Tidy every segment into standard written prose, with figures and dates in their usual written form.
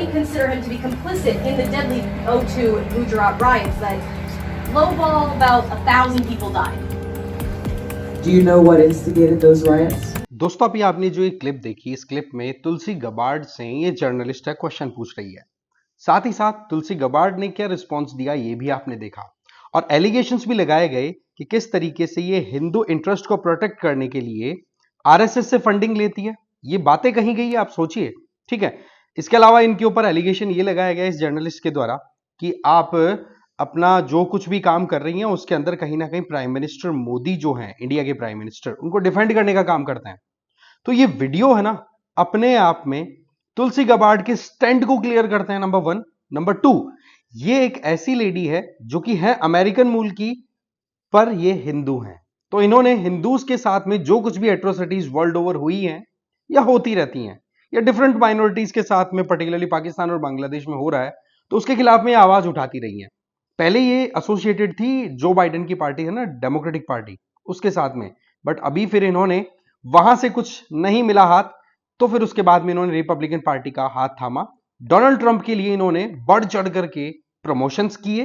consider him to be complicit in the deadly O2 Gujarat riots that lowball about 1,000 people died. Do you know what instigated those riots? दोस्तों अभी आपने जो एक clip देखी, इस clip में तुलसी Gabbard से ये जर्नलिस्ट है क्वेश्चन पूछ रही है। साथ ही साथ तुलसी गबार्ड ने क्या रिस्पॉन्स दिया ये भी आपने देखा, और एलिगेशंस भी लगाए गए कि किस तरीके से ये हिंदू इंटरेस्ट को प्रोटेक्ट करने के लिए आरएसएस से फंडिंग लेती है। ये बातें कही गई है, आप सोचिए, ठीक है। इसके अलावा इनके ऊपर एलिगेशन ये लगाया गया इस जर्नलिस्ट के द्वारा कि आप अपना जो कुछ भी काम कर रही हैं उसके अंदर कहीं ना कहीं प्राइम मिनिस्टर मोदी जो हैं, इंडिया के प्राइम मिनिस्टर, उनको डिफेंड करने का काम करते हैं। तो ये वीडियो है ना, अपने आप में तुलसी गबार्ड के स्टैंड को क्लियर करते हैं, नंबर 1। नंबर 2, ये एक ऐसी लेडी है जो कि है अमेरिकन मूल की, पर ये हिंदू हैं। तो इन्होंने हिंदूज के साथ में जो कुछ भी एट्रोसिटीज वर्ल्ड ओवर हुई हैं या होती रहती हैं या डिफरेंट माइनॉरिटीज के साथ में पर्टिकुलरली पाकिस्तान और बांग्लादेश में हो रहा है, तो उसके खिलाफ में आवाज उठाती रही हैं। पहले ये एसोसिएटेड थी जो बाइडेन की पार्टी है ना, डेमोक्रेटिक पार्टी, उसके साथ में, बट अभी फिर इन्होंने वहां से कुछ नहीं मिला हाथ, तो फिर उसके बाद में इन्होंने रिपब्लिकन पार्टी का हाथ थामा। डोनाल्ड ट्रंप के लिए इन्होंने बढ़ चढ़ करके प्रमोशंस किए,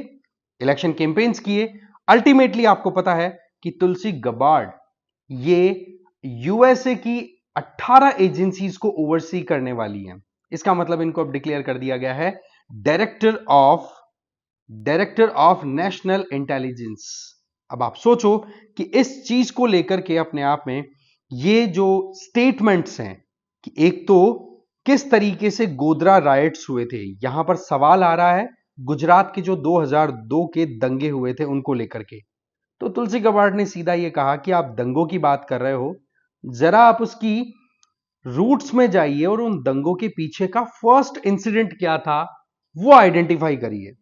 इलेक्शन कैंपेन्स किए। अल्टीमेटली आपको पता है कि तुलसी गबार्ड ये यूएसए की 18 एजेंसीज को ओवरसी करने वाली हैं। इसका मतलब इनको अब डिक्लेयर कर दिया गया है डायरेक्टर ऑफ नेशनल इंटेलिजेंस। अब आप सोचो कि इस चीज को लेकर के अपने आप में ये जो स्टेटमेंट्स हैं कि एक तो किस तरीके से गोधरा राइट्स हुए थे, यहां पर सवाल आ रहा है गुजरात के जो 2002 के दंगे हुए थे उनको लेकर के। तो तुलसी गबार्ड ने सीधा ये कहा कि आप दंगों की बात कर रहे हो, जरा आप उसकी रूट्स में जाइए और उन दंगों के पीछे का फर्स्ट इंसिडेंट क्या था वो आइडेंटिफाई करिए।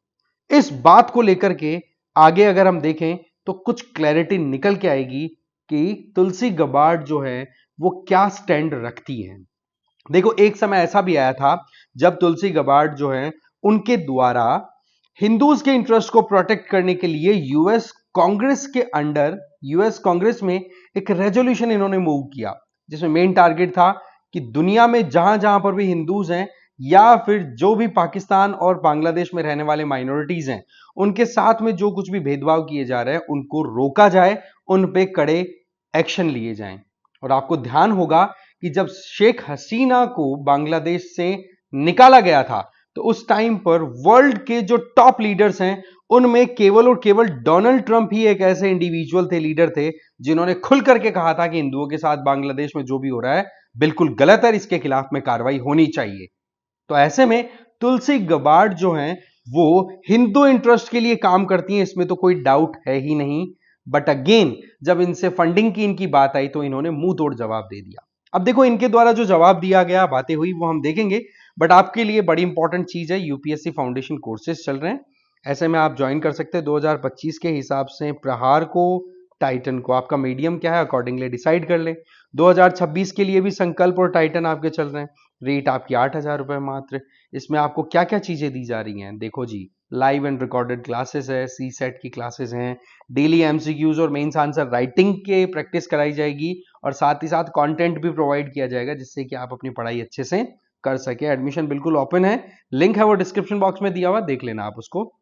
इस बात को लेकर के आगे अगर हम देखें तो कुछ क्लैरिटी निकल के आएगी कि तुलसी गबार्ड जो है वो क्या स्टैंड रखती है। देखो, एक समय ऐसा भी आया था जब तुलसी गबार्ड जो है उनके द्वारा हिंदूज के इंटरेस्ट को प्रोटेक्ट करने के लिए यूएस कांग्रेस के अंडर, यूएस कांग्रेस में एक रेजोल्यूशन इन्होंने मूव किया, जिसमें मेन टारगेट था कि दुनिया में जहां जहां पर भी हिंदूज हैं या फिर जो भी पाकिस्तान और बांग्लादेश में रहने वाले माइनॉरिटीज हैं, उनके साथ में जो कुछ भी भेदभाव किए जा रहे हैं उनको रोका जाए, उन पे कड़े एक्शन लिए जाएं। और आपको ध्यान होगा कि जब शेख हसीना को बांग्लादेश से निकाला गया था तो उस टाइम पर वर्ल्ड के जो टॉप लीडर्स हैं उनमें केवल और केवल डोनाल्ड ट्रंप ही एक ऐसे इंडिविजुअल थे, लीडर थे, जिन्होंने खुल करके कहा था कि हिंदुओं के साथ बांग्लादेश में जो भी हो रहा है बिल्कुल गलत है, इसके खिलाफ में कार्रवाई होनी चाहिए। तो ऐसे में तुलसी गबार्ड जो हैं वो हिंदू इंटरेस्ट के लिए काम करती हैं, इसमें तो कोई डाउट है ही नहीं। बट अगेन जब इनसे फंडिंग की इनकी बात आई तो इन्होंने मुंह तोड़ जवाब दे दिया। अब देखो, इनके द्वारा जो जवाब दिया गया, बातें हुई, वो हम देखेंगे, बट आपके लिए बड़ी इंपॉर्टेंट चीज है, यूपीएससी फाउंडेशन कोर्सेज चल रहे हैं, ऐसे में आप ज्वाइन कर सकते हैं। 2025 के हिसाब से प्रहार को, टाइटन को, आपका मीडियम क्या है अकॉर्डिंगली डिसाइड कर ले। 2026 के लिए भी संकल्प और टाइटन आपके चल रहे हैं, रेट आपकी 8,000 रुपए मात्र। इसमें आपको क्या क्या चीजें दी जा रही हैं, देखो जी, लाइव एंड रिकॉर्डेड क्लासेस है, सी सेट की क्लासेस हैं, डेली एमसीक्यूज और मेंस आंसर राइटिंग के प्रैक्टिस कराई जाएगी, और साथ ही साथ कंटेंट भी प्रोवाइड किया जाएगा जिससे कि आप अपनी पढ़ाई अच्छे से कर सके। एडमिशन बिल्कुल ओपन है, लिंक है वो डिस्क्रिप्शन बॉक्स में दिया हुआ, देख लेना आप उसको।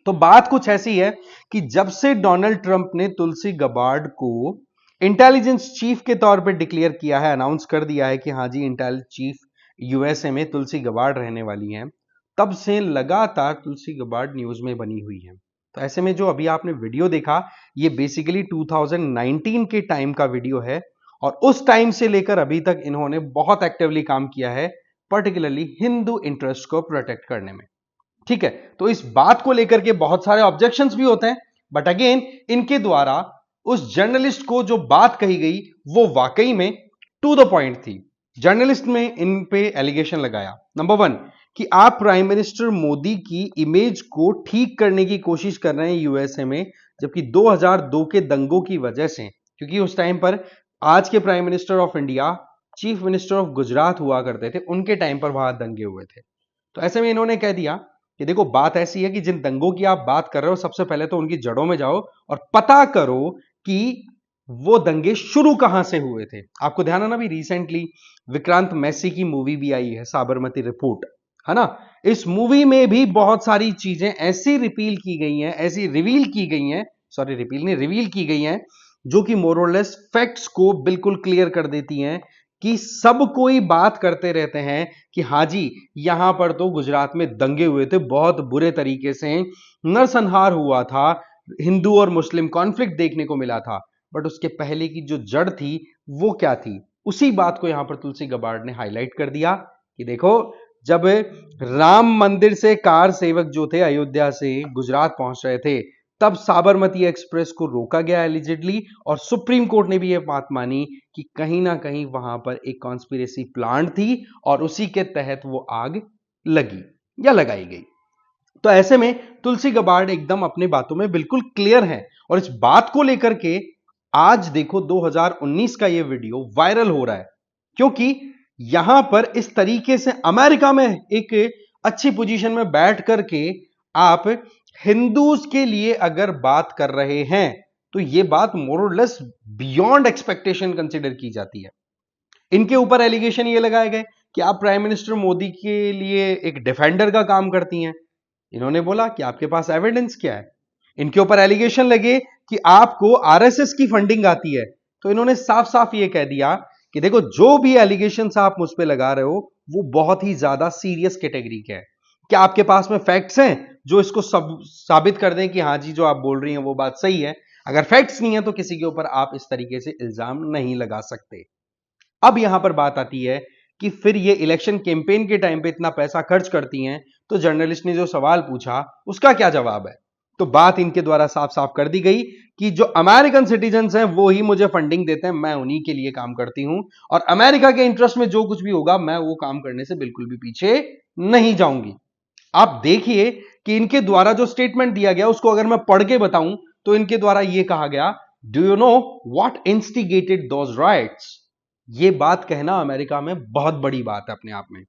तो बात कुछ ऐसी है कि जब से डोनाल्ड ट्रंप ने तुलसी गबार्ड को इंटेलिजेंस चीफ के तौर पे डिक्लेयर किया है, अनाउंस कर दिया है कि हाँ जी इंटेल चीफ यूएसए में तुलसी गबार्ड रहने वाली हैं, तब से लगातार तुलसी गबार्ड न्यूज में बनी हुई है। तो ऐसे में जो अभी आपने वीडियो देखा, ये बेसिकली 2019 के टाइम का वीडियो है, और उस टाइम से लेकर अभी तक इन्होंने बहुत एक्टिवली काम किया है, पर्टिकुलरली हिंदू इंटरेस्ट को प्रोटेक्ट करने में। ठीक है, तो इस बात को लेकर के बहुत सारे ऑब्जेक्शंस भी होते हैं, बट अगेन इनके द्वारा उस जर्नलिस्ट को जो बात कही गई वो वाकई में टू द पॉइंट थी। जर्नलिस्ट में इन पे एलिगेशन लगाया, नंबर 1, कि आप प्राइम मिनिस्टर मोदी की इमेज को ठीक करने की कोशिश कर रहे हैं यूएसए में, जबकि 2002 के दंगों की वजह से, क्योंकि उस टाइम पर आज के prime minister of India chief minister of Gujarat हुआ करते थे, उनके टाइम पर वहां दंगे हुए थे। तो ऐसे में इन्होंने कह दिया कि देखो, बात ऐसी है कि जिन दंगों की आप बात कर रहे हो, सबसे पहले तो उनकी जड़ों में जाओ और पता करो कि वो दंगे शुरू कहां से हुए थे। आपको ध्यान है ना, भी रिसेंटली विक्रांत मैसी की मूवी भी आई है, साबरमती रिपोर्ट, है ना। इस मूवी में भी बहुत सारी चीजें ऐसी रिवील की गई हैं, ऐसी रिवील की गई हैं, सॉरी रिवील नहीं, रिवील की गई हैं, जो कि मोर और लेस फैक्ट्स को बिल्कुल क्लियर कर देती हैं कि सब कोई बात करते रहते हैं कि हाँ जी यहां पर तो गुजरात में दंगे हुए थे, बहुत बुरे तरीके से नरसंहार हुआ था, हिंदू और मुस्लिम कॉन्फ्लिक्ट देखने को मिला था। बट उसके पहले की जो जड़ थी वो क्या थी, उसी बात को यहां पर तुलसी गबार्ड ने हाईलाइट कर दिया कि देखो, जब राम मंदिर से कार सेवक जो थे अयोध्या से गुजरात पहुंच रहे थे, तब साबरमती एक्सप्रेस को रोका गया एलिजिडली, और सुप्रीम कोर्ट ने भी यह बात मानी कि कहीं ना कहीं वहां पर एक कॉन्स्पिरेसी प्लान थी और उसी के तहत वो आग लगी या लगाई गई। तो ऐसे में तुलसी गबार्ड एकदम अपनी बातों में बिल्कुल क्लियर है, और इस बात को लेकर के आज देखो 2019 का ये वीडियो वायरल हो रहा है, क्योंकि यहां पर इस तरीके से अमेरिका में एक अच्छी पोजीशन में बैठ करके आप हिंदूज के लिए अगर बात कर रहे हैं तो यह बात मोर और लेस बियॉन्ड एक्सपेक्टेशन कंसीडर की जाती है। इनके ऊपर एलिगेशन ये लगाए गए कि आप प्राइम मिनिस्टर मोदी के लिए एक डिफेंडर का काम करती हैं। इन्होंने बोला कि आपके पास एविडेंस क्या है। इनके ऊपर एलिगेशन लगे कि आपको आरएसएस की फंडिंग आती है, तो इन्होंने साफ साफ ये कह दिया कि देखो जो भी एलिगेशंस आप मुझ पे लगा रहे हो वो बहुत ही ज्यादा सीरियस कैटेगरी के हैं। क्या आपके पास में फैक्ट्स हैं जो इसको साबित कर दें कि हाँ जी जो आप बोल रही हैं वो बात सही है? अगर फैक्ट्स नहीं है तो किसी के ऊपर आप इस तरीके से इल्जाम नहीं लगा सकते। अब यहां पर बात आती है कि फिर ये इलेक्शन कैंपेन के टाइम पे इतना पैसा खर्च करती हैं, तो जर्नलिस्ट ने जो सवाल पूछा उसका क्या जवाब है? तो बात इनके द्वारा साफ साफ कर दी गई कि जो अमेरिकन सिटीजन्स हैं वो ही मुझे फंडिंग देते हैं, मैं उन्हीं के लिए काम करती हूं, और अमेरिका के इंटरेस्ट में जो कुछ भी होगा मैं वो काम करने से बिल्कुल भी पीछे नहीं जाऊंगी। आप देखिए कि इनके द्वारा जो स्टेटमेंट दिया गया उसको अगर मैं पढ़ के बताऊं तो इनके द्वारा यह कहा गया, do you know what instigated those rights? ये बात कहना अमेरिका में बहुत बड़ी बात है अपने आप में।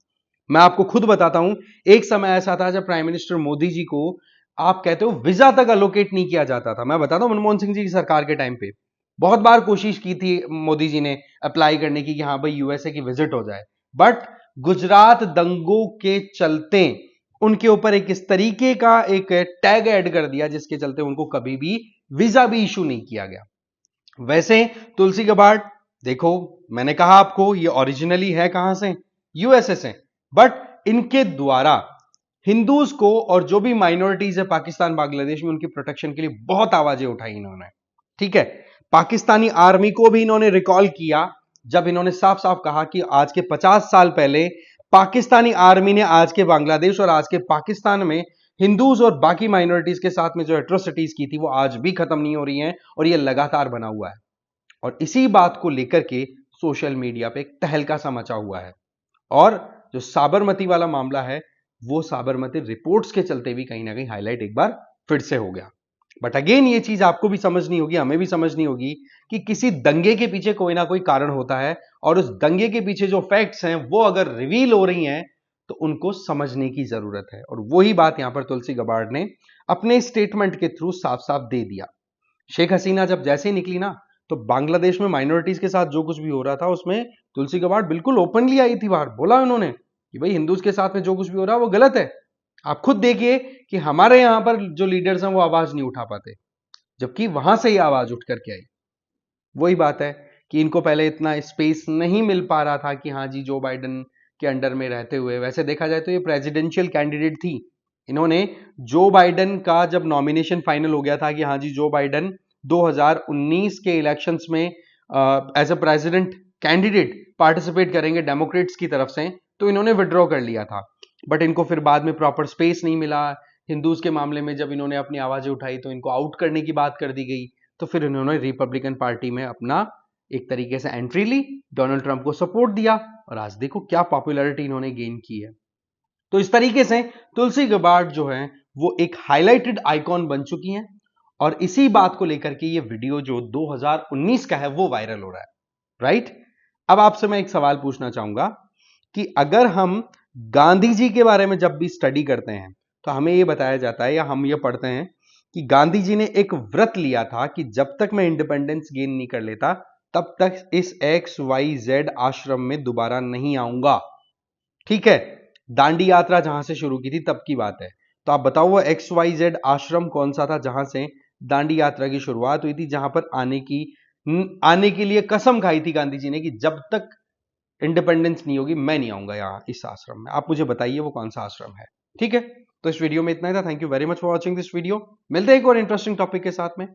मैं आपको खुद बताता हूं, एक समय ऐसा था जब प्राइम मिनिस्टर मोदी जी को आप कहते हो वीजा तक अलोकेट नहीं किया जाता था। मैं बताता हूं मनमोहन सिंह जी की सरकार के टाइम पे बहुत बार कोशिश की थी मोदी जी ने अप्लाई करने की कि हाँ भाई यूएसए की विजिट हो जाए, बट गुजरात दंगों के चलते उनके ऊपर एक इस तरीके का एक टैग ऐड कर दिया जिसके चलते उनको कभी भी वीजा भी इशू नहीं किया गया। वैसे तुलसी गबार्ड देखो, मैंने कहा आपको ये ओरिजिनली है कहां से, यूएसए से, बट इनके द्वारा हिंदूज को और जो भी माइनॉरिटीज है पाकिस्तान बांग्लादेश में उनकी प्रोटेक्शन के लिए बहुत आवाजें उठाई इन्होंने। ठीक है, पाकिस्तानी आर्मी को भी इन्होंने रिकॉल किया जब इन्होंने साफ साफ कहा कि आज के 50 साल पहले पाकिस्तानी आर्मी ने आज के बांग्लादेश और आज के पाकिस्तान में हिंदूज और बाकी माइनॉरिटीज के साथ में जो एट्रोसिटीज की थी वो आज भी खत्म नहीं हो रही हैं और ये लगातार बना हुआ है। और इसी बात को लेकर के सोशल मीडिया पे एक तहलका सा मचा हुआ है, और जो साबरमती वाला मामला है वो साबरमती रिपोर्ट्स के चलते भी कहीं ना कहीं हाईलाइट एक बार फिर से हो गया। बट अगेन ये चीज आपको भी समझनी होगी, हमें भी समझनी होगी कि किसी दंगे के पीछे कोई ना कोई कारण होता है, और उस दंगे के पीछे जो फैक्ट्स हैं वो अगर रिवील हो रही हैं तो उनको समझने की जरूरत है। और वही बात यहां पर तुलसी गबार्ड ने अपने स्टेटमेंट के थ्रू साफ साफ दे दिया। शेख हसीना जब जैसे ही निकली ना, तो बांग्लादेश में माइनॉरिटीज के साथ जो कुछ भी हो रहा था उसमें तुलसी गबार्ड बिल्कुल ओपनली आई थी बाहर। बोला उन्होंने कि भाई हिंदूज के साथ में जो कुछ भी हो रहा है वो गलत है। आप खुद देखिए कि हमारे यहां पर जो लीडर्स हैं वो आवाज नहीं उठा पाते, जबकि वहां से ही आवाज उठ करके आई। वही बात है कि इनको पहले इतना स्पेस नहीं मिल पा रहा था कि हाँ जी जो बाइडन के अंडर में रहते हुए, वैसे देखा जाए तो ये प्रेसिडेंशियल कैंडिडेट थी। इन्होंने जो बाइडन का जब नॉमिनेशन फाइनल हो गया था कि हाँ जी जो बाइडन 2019 के इलेक्शंस में as a president candidate participate करेंगे डेमोक्रेट्स की तरफ से, तो इन्होंने विड्रॉ कर लिया था। बट इनको फिर बाद में प्रॉपर स्पेस नहीं मिला। हिंदूज के मामले में जब इन्होंने अपनी आवाजें उठाई तो इनको आउट करने की बात कर दी गई, तो फिर इन्होंने रिपब्लिकन पार्टी में अपना एक तरीके से एंट्री ली, डोनाल्ड ट्रंप को सपोर्ट दिया, और आज देखो क्या पॉपुलैरिटी इन्होंने गेन की है। तो इस तरीके से तुलसी गबार्ड जो है वो एक हाईलाइटेड आइकॉन बन चुकी हैं, और इसी बात को लेकर के ये वीडियो जो 2019 का है वो वायरल हो रहा है, राइट। अब आपसे मैं एक सवाल पूछना चाहूंगा कि अगर हम गांधी जी के बारे में जब भी स्टडी करते हैं तो हमें यह बताया जाता है या हम ये पढ़ते हैं कि गांधी जी ने एक व्रत लिया था कि जब तक मैं इंडिपेंडेंस गेन नहीं कर लेता तब तक इस XYZ आश्रम में दोबारा नहीं आऊंगा। ठीक है, दांडी यात्रा जहां से शुरू की थी तब की बात है। तो आप बताओ वो XYZ आश्रम कौन सा था जहां से दांडी यात्रा की शुरुआत हुई थी, जहां पर आने के लिए कसम खाई थी गांधी जी ने कि जब तक इंडिपेंडेंस नहीं होगी मैं नहीं आऊंगा यहां इस आश्रम में। आप मुझे बताइए वो कौन सा आश्रम है। ठीक है, तो इस वीडियो में इतना ही था। Thank you very much for watching this video. मिलते हैं एक और इंटरेस्टिंग टॉपिक के साथ में।